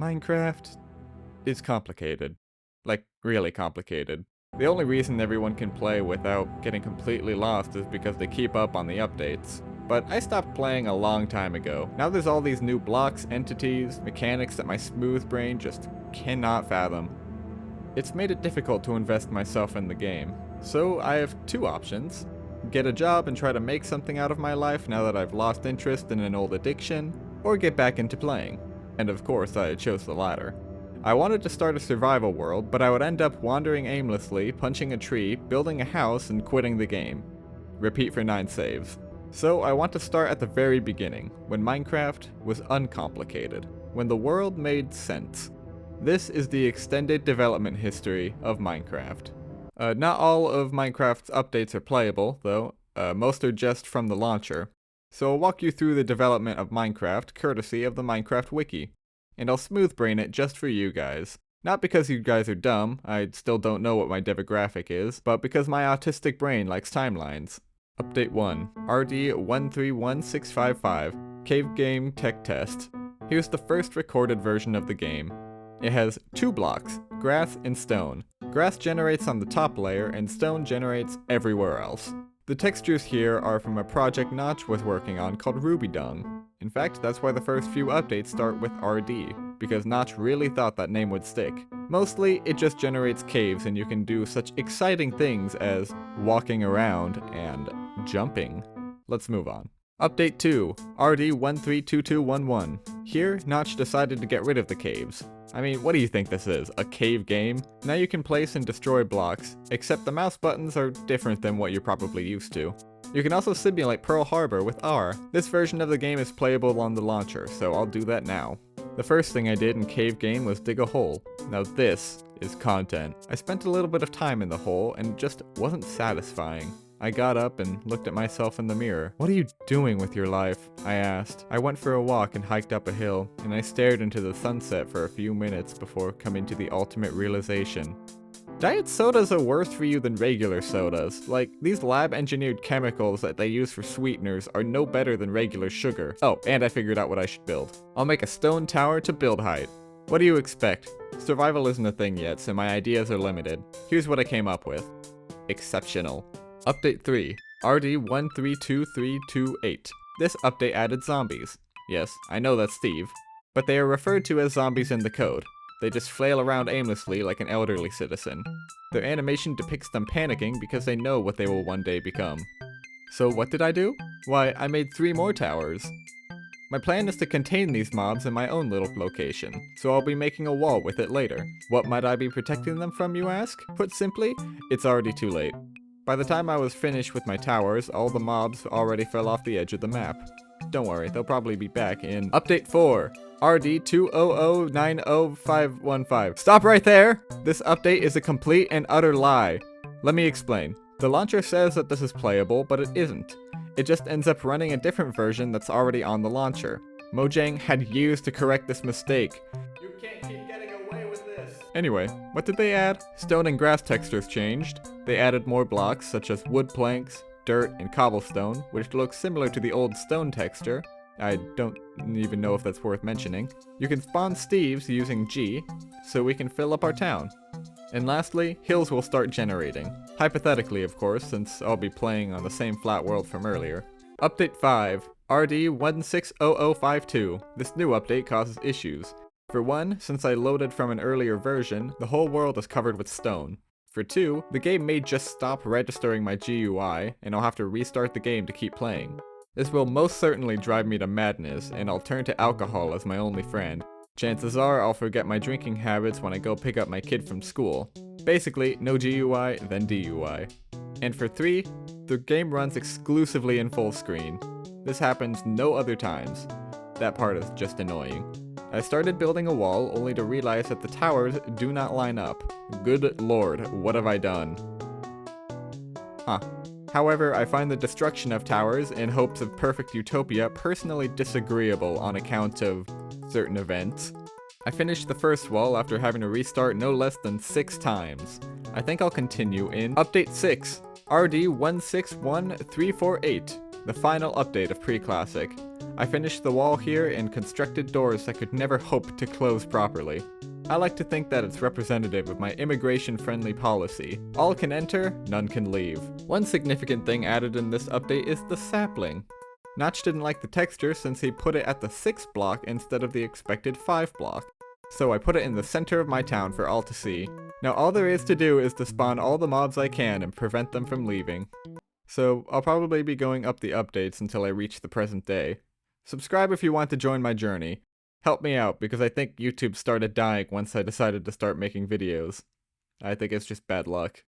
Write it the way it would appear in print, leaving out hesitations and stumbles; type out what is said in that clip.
Minecraft is complicated. Like, really complicated. The only reason everyone can play without getting completely lost is because they keep up on the updates. But I stopped playing a long time ago. Now there's all these new blocks, entities, mechanics that my smooth brain just cannot fathom. It's made it difficult to invest myself in the game. So I have two options. Get a job and try to make something out of my life now that I've lost interest in an old addiction, or get back into playing. And of course I chose the latter. I wanted to start a survival world, but I would end up wandering aimlessly, punching a tree, building a house, and quitting the game. Repeat for 9 saves. So I want to start at the very beginning, when Minecraft was uncomplicated, when the world made sense. This is the extended development history of Minecraft. Not all of Minecraft's updates are playable, though. Most are just from the launcher. So I'll walk you through the development of Minecraft, courtesy of the Minecraft Wiki. And I'll smooth brain it just for you guys. Not because you guys are dumb, I still don't know what my demographic is, but because my autistic brain likes timelines. Update 1, RD131655, Cave Game Tech Test. Here's the first recorded version of the game. It has 2 blocks, grass and stone. Grass generates on the top layer and stone generates everywhere else. The textures here are from a project Notch was working on called Ruby Dung. In fact, that's why the first few updates start with RD, because Notch really thought that name would stick. Mostly, it just generates caves and you can do such exciting things as walking around and jumping. Let's move on. Update 2, RD132211. Here, Notch decided to get rid of the caves. I mean, what do you think this is, a cave game? Now you can place and destroy blocks, except the mouse buttons are different than what you're probably used to. You can also simulate Pearl Harbor with R. This version of the game is playable on the launcher, so I'll do that now. The first thing I did in Cave Game was dig a hole. Now this is content. I spent a little bit of time in the hole and it just wasn't satisfying. I got up and looked at myself in the mirror. "What are you doing with your life?" I asked. I went for a walk and hiked up a hill, and I stared into the sunset for a few minutes before coming to the ultimate realization. Diet sodas are worse for you than regular sodas. Like, these lab-engineered chemicals that they use for sweeteners are no better than regular sugar. Oh, and I figured out what I should build. I'll make a stone tower to build height. What do you expect? Survival isn't a thing yet, so my ideas are limited. Here's what I came up with. Exceptional. Update 3, RD132328. This update added zombies. Yes, I know that's Steve. But they are referred to as zombies in the code. They just flail around aimlessly like an elderly citizen. Their animation depicts them panicking because they know what they will one day become. So what did I do? Why, I made 3 more towers. My plan is to contain these mobs in my own little location, so I'll be making a wall with it later. What might I be protecting them from, you ask? Put simply, it's already too late. By the time I was finished with my towers, all the mobs already fell off the edge of the map. Don't worry, they'll probably be back in Update 4, RD20090515. Stop right there! This update is a complete and utter lie. Let me explain. The launcher says that this is playable, but it isn't. It just ends up running a different version that's already on the launcher. Mojang had years to correct this mistake. You can't keep getting away with this! Anyway, what did they add? Stone and grass textures changed. They added more blocks such as wood planks, dirt, and cobblestone, which looks similar to the old stone texture. I don't even know if that's worth mentioning. You can spawn Steves using G, so we can fill up our town. And lastly, hills will start generating. Hypothetically, of course, since I'll be playing on the same flat world from earlier. Update 5, RD160052. This new update causes issues. For 1, since I loaded from an earlier version, the whole world is covered with stone. For 2, the game may just stop registering my GUI, and I'll have to restart the game to keep playing. This will most certainly drive me to madness, and I'll turn to alcohol as my only friend. Chances are I'll forget my drinking habits when I go pick up my kid from school. Basically, no GUI, then DUI. And for 3, the game runs exclusively in full screen. This happens no other times. That part is just annoying. I started building a wall only to realize that the towers do not line up. Good lord, what have I done? However, I find the destruction of towers in hopes of perfect utopia personally disagreeable on account of certain events. I finished the first wall after having to restart no less than 6 times. I think I'll continue in Update 6, RD161348. the final update of Pre-Classic. I finished the wall here and constructed doors that could never hope to close properly. I like to think that it's representative of my immigration-friendly policy. All can enter, none can leave. One significant thing added in this update is the sapling. Notch didn't like the texture since he put it at the 6th block instead of the expected 5 block. So I put it in the center of my town for all to see. Now all there is to do is to spawn all the mobs I can and prevent them from leaving. So I'll probably be going up the updates until I reach the present day. Subscribe if you want to join my journey. Help me out because I think YouTube started dying once I decided to start making videos. I think it's just bad luck.